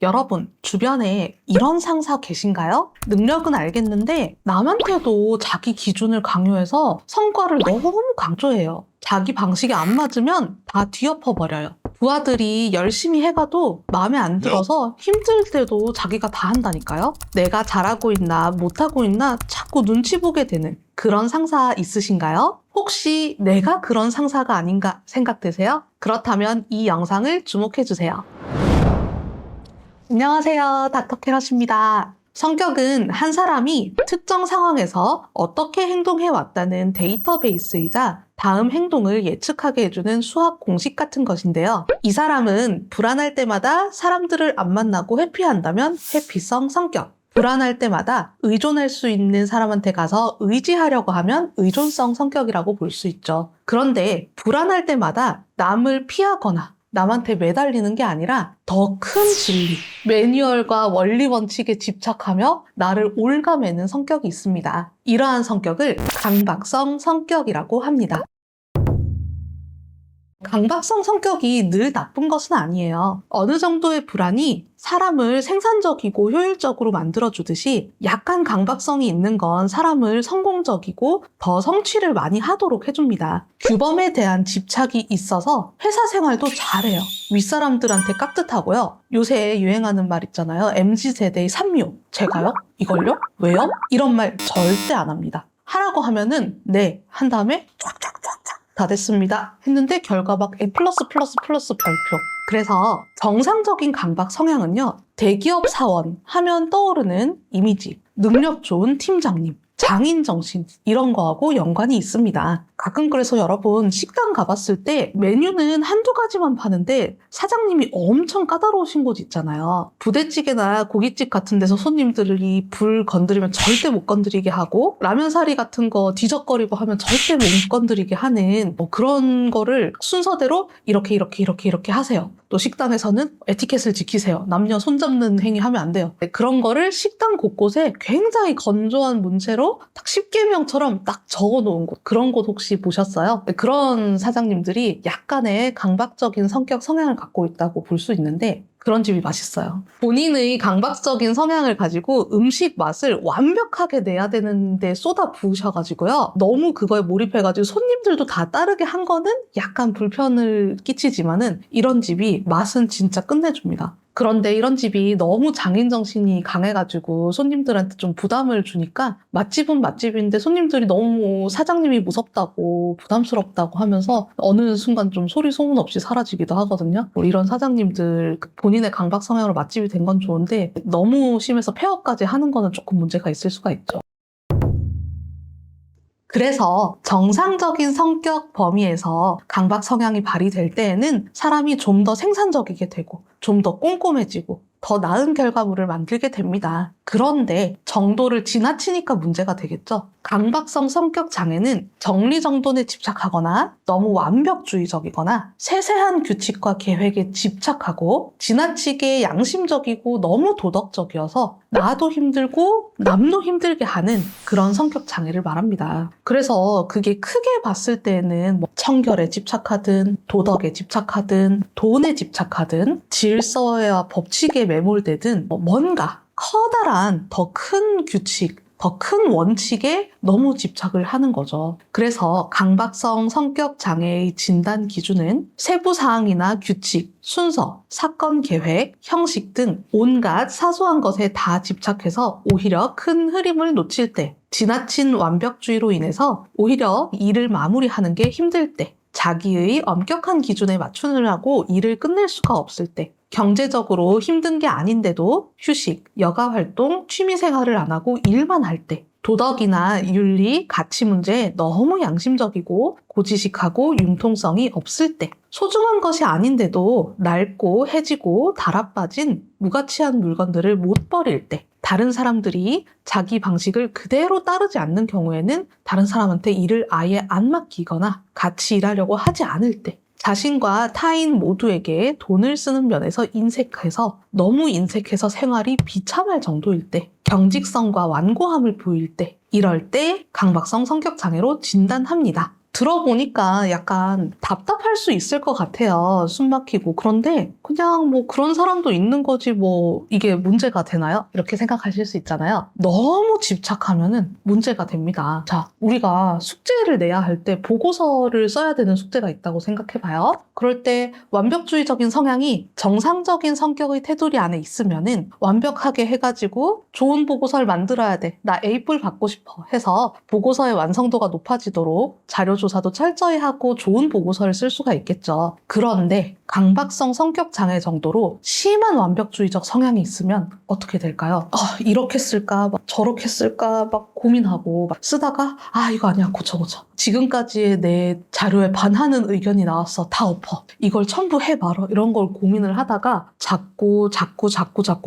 여러분, 주변에 이런 상사 계신가요? 능력은 알겠는데 남한테도 자기 기준을 강요해서 성과를 너무 강조해요. 자기 방식이 안 맞으면 다 뒤엎어버려요. 부하들이 열심히 해가도 마음에 안 들어서 힘들 때도 자기가 다 한다니까요. 내가 잘하고 있나 못하고 있나 자꾸 눈치 보게 되는 그런 상사 있으신가요? 혹시 내가 그런 상사가 아닌가 생각되세요? 그렇다면 이 영상을 주목해주세요. 안녕하세요. 닥터캐럿입니다. 성격은 한 사람이 특정 상황에서 어떻게 행동해왔다는 데이터베이스이자 다음 행동을 예측하게 해주는 수학 공식 같은 것인데요. 이 사람은 불안할 때마다 사람들을 안 만나고 회피한다면 회피성 성격. 불안할 때마다 의존할 수 있는 사람한테 가서 의지하려고 하면 의존성 성격이라고 볼 수 있죠. 그런데 불안할 때마다 남을 피하거나 남한테 매달리는 게 아니라 더 큰 진리, 매뉴얼과 원리 원칙에 집착하며 나를 옭아매는 성격이 있습니다. 이러한 성격을 강박성 성격이라고 합니다. 강박성 성격이 늘 나쁜 것은 아니에요. 어느 정도의 불안이 사람을 생산적이고 효율적으로 만들어주듯이 약간 강박성이 있는 건 사람을 성공적이고 더 성취를 많이 하도록 해줍니다. 규범에 대한 집착이 있어서 회사 생활도 잘해요. 윗사람들한테 깍듯하고요. 요새 유행하는 말 있잖아요. MZ세대의 산묘. 제가요? 이걸요? 왜요? 이런 말 절대 안 합니다. 하라고 하면은 네, 한 다음에 쫙쫙쫙쫙 다 됐습니다 했는데 결과 막 A++++ 별표. 그래서 정상적인 강박 성향은요, 대기업 사원 하면 떠오르는 이미지, 능력 좋은 팀장님, 장인 정신 이런 거하고 연관이 있습니다. 가끔 그래서 여러분 식당 가봤을 때 메뉴는 한두 가지만 파는데 사장님이 엄청 까다로우신 곳 있잖아요. 부대찌개나 고깃집 같은 데서 손님들이 불 건드리면 절대 못 건드리게 하고 라면 사리 같은 거 뒤적거리고 하면 절대 못 건드리게 하는 그런 거를 순서대로 이렇게 하세요. 또 식당에서는 에티켓을 지키세요. 남녀 손잡는 행위 하면 안 돼요. 그런 거를 식당 곳곳에 굉장히 건조한 문체로 딱 10계명처럼 딱 적어놓은 곳. 그런 곳 혹시 보셨어요? 그런 사장님들이 약간의 강박적인 성격 성향을 갖고 있다고 볼 수 있는데 그런 집이 맛있어요. 본인의 강박적인 성향을 가지고 음식 맛을 완벽하게 내야 되는데 쏟아 부으셔가지고요. 너무 그거에 몰입해가지고 손님들도 다 따르게 한 거는 약간 불편을 끼치지만은 이런 집이 맛은 진짜 끝내줍니다. 그런데 이런 집이 너무 장인정신이 강해가지고 손님들한테 좀 부담을 주니까 맛집은 맛집인데 손님들이 너무 사장님이 무섭다고 부담스럽다고 하면서 어느 순간 좀 소리 소문 없이 사라지기도 하거든요. 이런 사장님들 본인의 강박 성향으로 맛집이 된 건 좋은데 너무 심해서 폐업까지 하는 거는 조금 문제가 있을 수가 있죠. 그래서 정상적인 성격 범위에서 강박 성향이 발휘될 때에는 사람이 좀 더 생산적이게 되고 좀 더 꼼꼼해지고 더 나은 결과물을 만들게 됩니다. 그런데 정도를 지나치니까 문제가 되겠죠. 강박성 성격 장애는 정리정돈에 집착하거나 너무 완벽주의적이거나 세세한 규칙과 계획에 집착하고 지나치게 양심적이고 너무 도덕적이어서 나도 힘들고 남도 힘들게 하는 그런 성격 장애를 말합니다. 그래서 그게 크게 봤을 때는 청결에 집착하든 도덕에 집착하든 돈에 집착하든 질서와 법칙에 매몰되든 뭔가 커다란 더 큰 규칙, 더 큰 원칙에 너무 집착을 하는 거죠. 그래서 강박성 성격 장애의 진단 기준은 세부 사항이나 규칙, 순서, 사건 계획, 형식 등 온갖 사소한 것에 다 집착해서 오히려 큰 흐름을 놓칠 때, 지나친 완벽주의로 인해서 오히려 일을 마무리하는 게 힘들 때, 자기의 엄격한 기준에 맞추느라고 일을 끝낼 수가 없을 때, 경제적으로 힘든 게 아닌데도 휴식, 여가활동, 취미생활을 안 하고 일만 할 때, 도덕이나 윤리, 가치 문제에 너무 양심적이고 고지식하고 융통성이 없을 때, 소중한 것이 아닌데도 낡고 해지고 달아빠진 무가치한 물건들을 못 버릴 때, 다른 사람들이 자기 방식을 그대로 따르지 않는 경우에는 다른 사람한테 일을 아예 안 맡기거나 같이 일하려고 하지 않을 때, 자신과 타인 모두에게 돈을 쓰는 면에서 인색해서 너무 인색해서 생활이 비참할 정도일 때, 경직성과 완고함을 보일 때, 이럴 때 강박성 성격 장애로 진단합니다. 들어보니까 약간 답답할 수 있을 것 같아요. 숨 막히고. 그런데 그냥 뭐 그런 사람도 있는 거지 뭐 이게 문제가 되나요? 이렇게 생각하실 수 있잖아요. 너무 집착하면은 문제가 됩니다. 자, 우리가 숙제를 내야 할 때 보고서를 써야 되는 숙제가 있다고 생각해봐요. 그럴 때 완벽주의적인 성향이 정상적인 성격의 테두리 안에 있으면은 완벽하게 해가지고 좋은 보고서를 만들어야 돼. 나 A뿔 받고 싶어 해서 보고서의 완성도가 높아지도록 자료조사도 철저히 하고 좋은 보고서를 쓸 수가 있겠죠. 그런데 강박성 성격 장애 정도로 심한 완벽주의적 성향이 있으면 어떻게 될까요? 이렇게 쓸까? 막 저렇게 쓸까? 막 고민하고 막 쓰다가 이거 아니야. 고쳐. 지금까지의 내 자료에 반하는 의견이 나왔어. 다 엎어. 이걸 전부 해봐라. 이런 걸 고민을 하다가 자꾸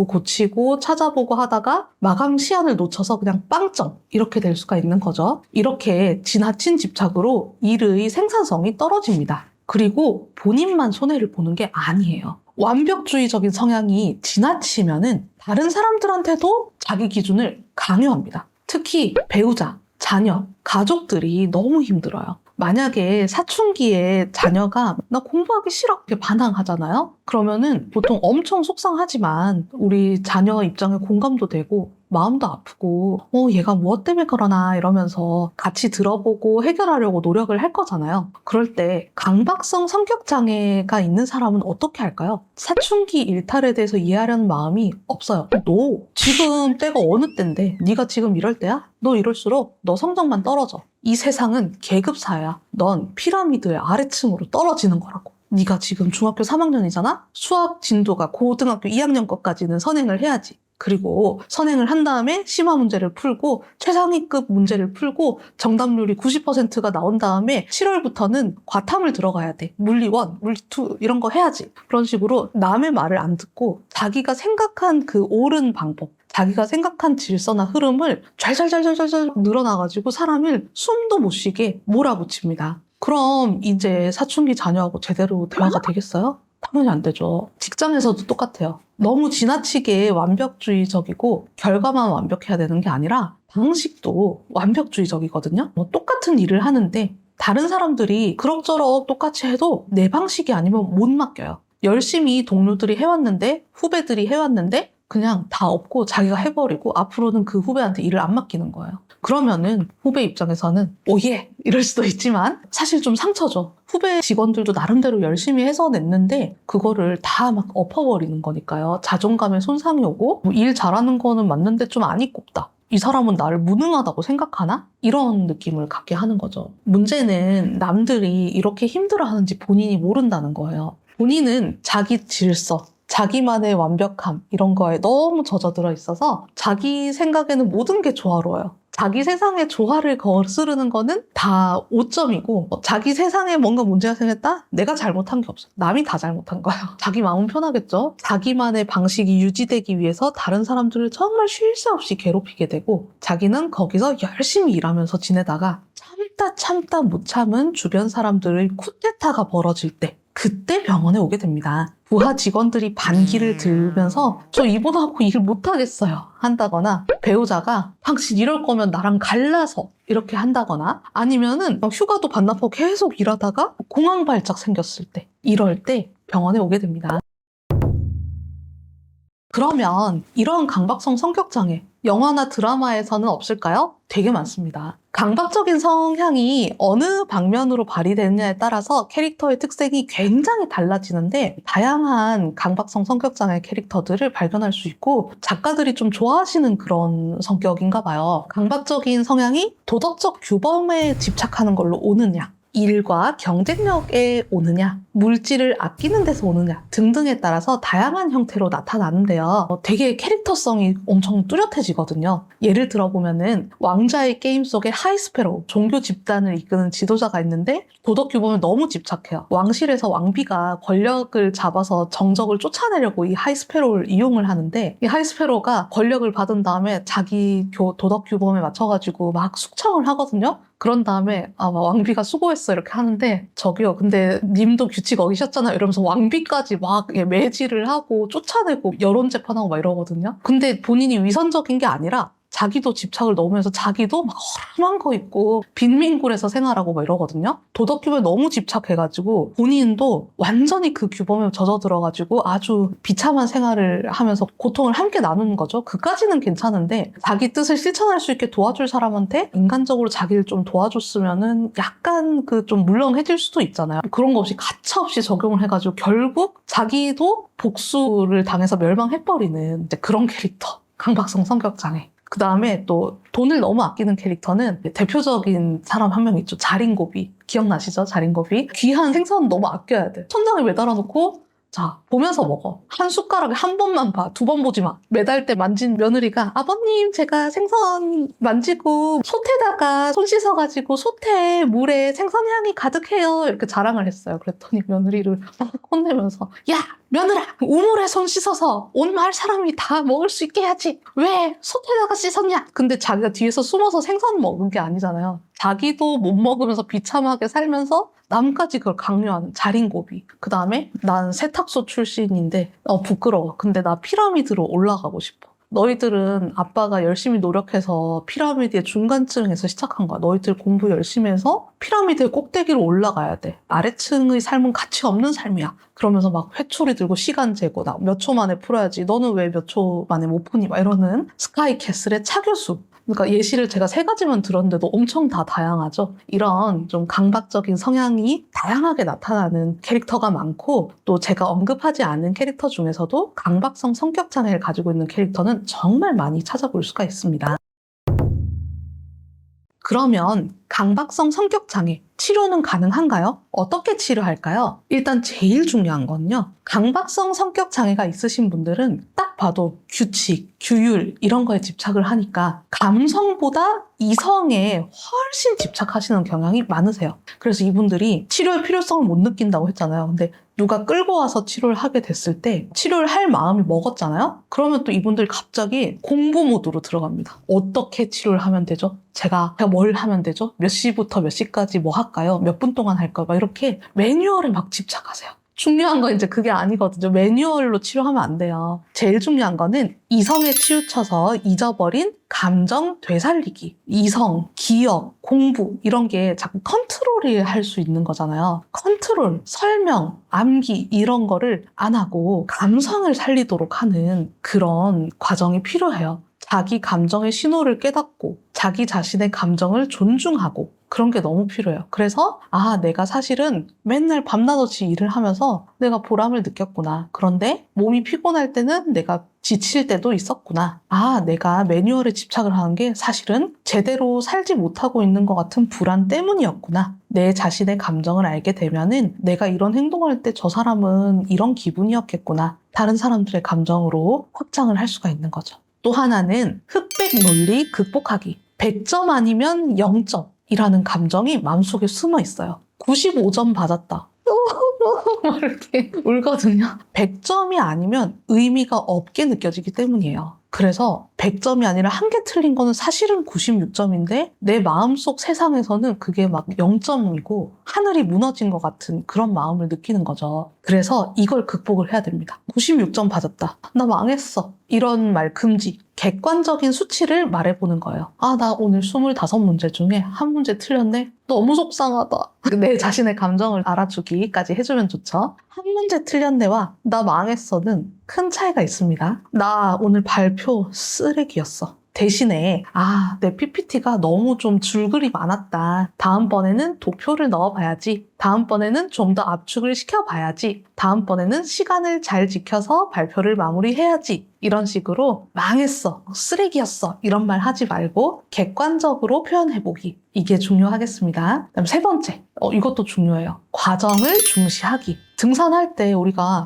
고치고 찾아보고 하다가 마감 시한을 놓쳐서 그냥 빵점 이렇게 될 수가 있는 거죠. 이렇게 지나친 집착으로 일의 생산성이 떨어집니다. 그리고 본인만 손해를 보는 게 아니에요. 완벽주의적인 성향이 지나치면은 다른 사람들한테도 자기 기준을 강요합니다. 특히 배우자, 자녀, 가족들이 너무 힘들어요. 만약에 사춘기에 자녀가 나 공부하기 싫어 이렇게 반항하잖아요. 그러면은 보통 엄청 속상하지만 우리 자녀 입장에 공감도 되고 마음도 아프고 얘가 무엇 때문에 그러나 이러면서 같이 들어보고 해결하려고 노력을 할 거잖아요. 그럴 때 강박성 성격 장애가 있는 사람은 어떻게 할까요? 사춘기 일탈에 대해서 이해하려는 마음이 없어요. 너 지금 때가 어느 때인데 네가 지금 이럴 때야? 너 이럴수록 너 성적만 떨어져. 이 세상은 계급사야. 넌 피라미드의 아래층으로 떨어지는 거라고. 네가 지금 중학교 3학년이잖아? 수학 진도가 고등학교 2학년 것까지는 선행을 해야지. 그리고 선행을 한 다음에 심화 문제를 풀고 최상위급 문제를 풀고 정답률이 90%가 나온 다음에 7월부터는 과탐을 들어가야 돼. 물리 1, 물리 2 이런 거 해야지. 그런 식으로 남의 말을 안 듣고 자기가 생각한 그 옳은 방법 자기가 생각한 질서나 흐름을 잘 늘어나가지고 사람을 숨도 못 쉬게 몰아붙입니다. 그럼 이제 사춘기 자녀하고 제대로 대화가 되겠어요? 당연히 안 되죠. 직장에서도 똑같아요. 너무 지나치게 완벽주의적이고 결과만 완벽해야 되는 게 아니라 방식도 완벽주의적이거든요. 똑같은 일을 하는데 다른 사람들이 그럭저럭 똑같이 해도 내 방식이 아니면 못 맡겨요. 열심히 동료들이 해왔는데 후배들이 해왔는데 그냥 다 없고 자기가 해버리고 앞으로는 그 후배한테 일을 안 맡기는 거예요. 그러면은 후배 입장에서는 오예 이럴 수도 있지만 사실 좀 상처죠. 후배 직원들도 나름대로 열심히 해서 냈는데 그거를 다 막 엎어버리는 거니까요. 자존감에 손상이 오고 일 잘하는 거는 맞는데 좀 안이 꼽다. 이 사람은 나를 무능하다고 생각하나? 이런 느낌을 갖게 하는 거죠. 문제는 남들이 이렇게 힘들어하는지 본인이 모른다는 거예요. 본인은 자기 질서, 자기만의 완벽함 이런 거에 너무 젖어들어 있어서 자기 생각에는 모든 게 조화로워요. 자기 세상에 조화를 거스르는 거는 다 오점이고 자기 세상에 뭔가 문제가 생겼다? 내가 잘못한 게 없어. 남이 다 잘못한 거예요. 자기 마음은 편하겠죠? 자기만의 방식이 유지되기 위해서 다른 사람들을 정말 쉴 새 없이 괴롭히게 되고 자기는 거기서 열심히 일하면서 지내다가 참다 못 참은 주변 사람들의 쿠데타가 벌어질 때 그때 병원에 오게 됩니다. 부하 직원들이 반기를 들면서 저 이분하고 일 못하겠어요 한다거나 배우자가 당신 이럴 거면 나랑 갈라서 이렇게 한다거나 아니면은 휴가도 반납하고 계속 일하다가 공황 발작 생겼을 때 이럴 때 병원에 오게 됩니다. 그러면 이런 강박성 성격장애 영화나 드라마에서는 없을까요? 되게 많습니다. 강박적인 성향이 어느 방면으로 발휘되느냐에 따라서 캐릭터의 특색이 굉장히 달라지는데 다양한 강박성 성격장애 캐릭터들을 발견할 수 있고 작가들이 좀 좋아하시는 그런 성격인가 봐요. 강박적인 성향이 도덕적 규범에 집착하는 걸로 오느냐 일과 경쟁력에 오느냐, 물질을 아끼는 데서 오느냐 등등에 따라서 다양한 형태로 나타나는데요. 되게 캐릭터성이 엄청 뚜렷해지거든요. 예를 들어보면은 왕자의 게임 속에 하이스페로우, 종교 집단을 이끄는 지도자가 있는데 도덕 규범에 너무 집착해요. 왕실에서 왕비가 권력을 잡아서 정적을 쫓아내려고 이 하이스페로우를 이용을 하는데 이 하이스페로우가 권력을 받은 다음에 자기 도덕 규범에 맞춰가지고 막 숙청을 하거든요. 그런 다음에 왕비가 수고했어 이렇게 하는데 저기요 근데 님도 규칙 어기셨잖아요 이러면서 왕비까지 막 매질을 하고 쫓아내고 여론 재판하고 막 이러거든요. 근데 본인이 위선적인 게 아니라 자기도 집착을 넣으면서 자기도 막 허름한 거 입고 빈민굴에서 생활하고 막 이러거든요. 도덕규범에 너무 집착해가지고 본인도 완전히 그 규범에 젖어들어가지고 아주 비참한 생활을 하면서 고통을 함께 나누는 거죠. 그까지는 괜찮은데 자기 뜻을 실천할 수 있게 도와줄 사람한테 인간적으로 자기를 좀 도와줬으면은 약간 그 좀 물렁해질 수도 있잖아요. 그런 거 없이 가차없이 적용을 해가지고 결국 자기도 복수를 당해서 멸망해버리는 이제 그런 캐릭터. 강박성 성격장애. 그 다음에 또 돈을 너무 아끼는 캐릭터는 대표적인 사람 한 명 있죠. 자린고비. 기억나시죠? 자린고비. 귀한 생선 너무 아껴야 돼. 천장에 매달아 놓고 자, 보면서 먹어. 한 숟가락에 한 번만 봐. 두 번 보지 마. 매달 때 만진 며느리가 아버님 제가 생선 만지고 솥에다가 손 씻어가지고 솥에 물에 생선 향이 가득해요. 이렇게 자랑을 했어요. 그랬더니 며느리를 막 혼내면서 야! 며느라! 우물에 손 씻어서 온 마을 사람이 다 먹을 수 있게 해야지. 왜 솥에다가 씻었냐? 근데 자기가 뒤에서 숨어서 생선 먹은 게 아니잖아요. 자기도 못 먹으면서 비참하게 살면서 남까지 그걸 강요하는 자린고비. 그 다음에 난 세탁소 출신인데 부끄러워. 근데 나 피라미드로 올라가고 싶어. 너희들은 아빠가 열심히 노력해서 피라미드의 중간층에서 시작한 거야. 너희들 공부 열심히 해서 피라미드의 꼭대기로 올라가야 돼. 아래층의 삶은 가치 없는 삶이야. 그러면서 막 회초리 들고 시간 재고 나 몇 초 만에 풀어야지. 너는 왜 몇 초 만에 못 푸니? 막 이러는 스카이캐슬의 차교수. 그러니까 예시를 제가 3가지만 들었는데도 엄청 다 다양하죠. 이런 좀 강박적인 성향이 다양하게 나타나는 캐릭터가 많고 또 제가 언급하지 않은 캐릭터 중에서도 강박성 성격 장애를 가지고 있는 캐릭터는 정말 많이 찾아볼 수가 있습니다. 그러면 강박성 성격 장애 치료는 가능한가요? 어떻게 치료할까요? 일단 제일 중요한 건요. 강박성 성격 장애가 있으신 분들은 딱 봐도 규칙, 규율 이런 거에 집착을 하니까 감성보다 이성에 훨씬 집착하시는 경향이 많으세요. 그래서 이분들이 치료의 필요성을 못 느낀다고 했잖아요. 근데 누가 끌고 와서 치료를 하게 됐을 때 치료를 할 마음이 먹었잖아요? 그러면 또 이분들이 갑자기 공부 모드로 들어갑니다. 어떻게 치료를 하면 되죠? 제가 뭘 하면 되죠? 몇 시부터 몇 시까지 뭐 할까요? 몇 분 동안 할까요? 막 이렇게 매뉴얼에 막 집착하세요. 중요한 건 이제 그게 아니거든요. 매뉴얼로 치료하면 안 돼요. 제일 중요한 거는 이성에 치우쳐서 잊어버린 감정 되살리기. 이성, 기억, 공부 이런 게 자꾸 컨트롤이 할 수 있는 거잖아요. 컨트롤, 설명, 암기 이런 거를 안 하고 감성을 살리도록 하는 그런 과정이 필요해요. 자기 감정의 신호를 깨닫고 자기 자신의 감정을 존중하고 그런 게 너무 필요해요. 그래서 내가 사실은 맨날 밤낮없이 일을 하면서 내가 보람을 느꼈구나. 그런데 몸이 피곤할 때는 내가 지칠 때도 있었구나. 내가 매뉴얼에 집착을 하는 게 사실은 제대로 살지 못하고 있는 것 같은 불안 때문이었구나. 내 자신의 감정을 알게 되면은 내가 이런 행동을 할 때 저 사람은 이런 기분이었겠구나. 다른 사람들의 감정으로 확장을 할 수가 있는 거죠. 또 하나는 흑백 논리 극복하기. 100점 아니면 0점 이라는 감정이 마음속에 숨어 있어요. 95점 받았다. 막 이렇게 울거든요. 100점이 아니면 의미가 없게 느껴지기 때문이에요. 그래서 100점이 아니라 한 개 틀린 거는 사실은 96점인데 내 마음속 세상에서는 그게 막 0점이고 하늘이 무너진 것 같은 그런 마음을 느끼는 거죠. 그래서 이걸 극복을 해야 됩니다. 96점 받았다. 나 망했어. 이런 말 금지. 객관적인 수치를 말해보는 거예요. 나 오늘 25문제 중에 한 문제 틀렸네? 너무 속상하다. 내 자신의 감정을 알아주기까지 해주면 좋죠. 한 문제 틀렸네와 나 망했어는 큰 차이가 있습니다. 나 오늘 발표 쓰레기였어. 대신에 내 PPT가 너무 좀 줄글이 많았다. 다음번에는 도표를 넣어봐야지. 다음번에는 좀 더 압축을 시켜봐야지. 다음번에는 시간을 잘 지켜서 발표를 마무리해야지. 이런 식으로 망했어, 쓰레기였어 이런 말 하지 말고 객관적으로 표현해보기. 이게 중요하겠습니다. 그다음 3번째, 이것도 중요해요. 과정을 중시하기. 등산할 때 우리가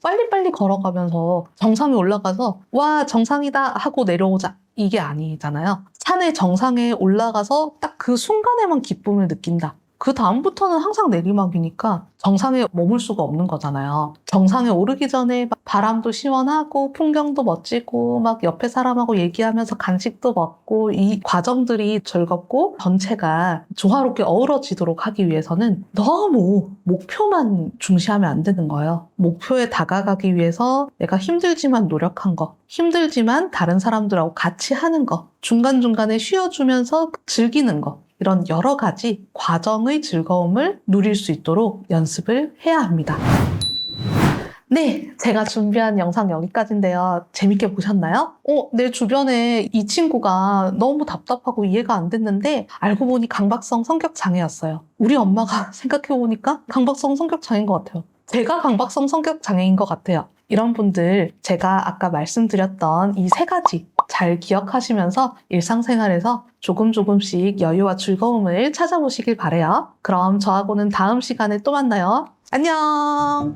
빨리빨리 걸어가면서 정상에 올라가서 와 정상이다 하고 내려오자 이게 아니잖아요. 산의 정상에 올라가서 딱 그 순간에만 기쁨을 느낀다. 그 다음부터는 항상 내리막이니까 정상에 머물 수가 없는 거잖아요. 정상에 오르기 전에 막 바람도 시원하고 풍경도 멋지고 막 옆에 사람하고 얘기하면서 간식도 먹고 이 과정들이 즐겁고 전체가 조화롭게 어우러지도록 하기 위해서는 너무 목표만 중시하면 안 되는 거예요. 목표에 다가가기 위해서 내가 힘들지만 노력한 거, 힘들지만 다른 사람들하고 같이 하는 거, 중간중간에 쉬어주면서 즐기는 거, 이런 여러 가지 과정의 즐거움을 누릴 수 있도록 연습을 해야 합니다. 네, 제가 준비한 영상 여기까지인데요. 재밌게 보셨나요? 내 주변에 이 친구가 너무 답답하고 이해가 안 됐는데 알고 보니 강박성 성격 장애였어요. 우리 엄마가 생각해보니까 강박성 성격 장애인 것 같아요. 제가 강박성 성격 장애인 것 같아요. 이런 분들 제가 아까 말씀드렸던 이 3가지 잘 기억하시면서 일상생활에서 조금씩 여유와 즐거움을 찾아보시길 바래요. 그럼 저하고는 다음 시간에 또 만나요. 안녕!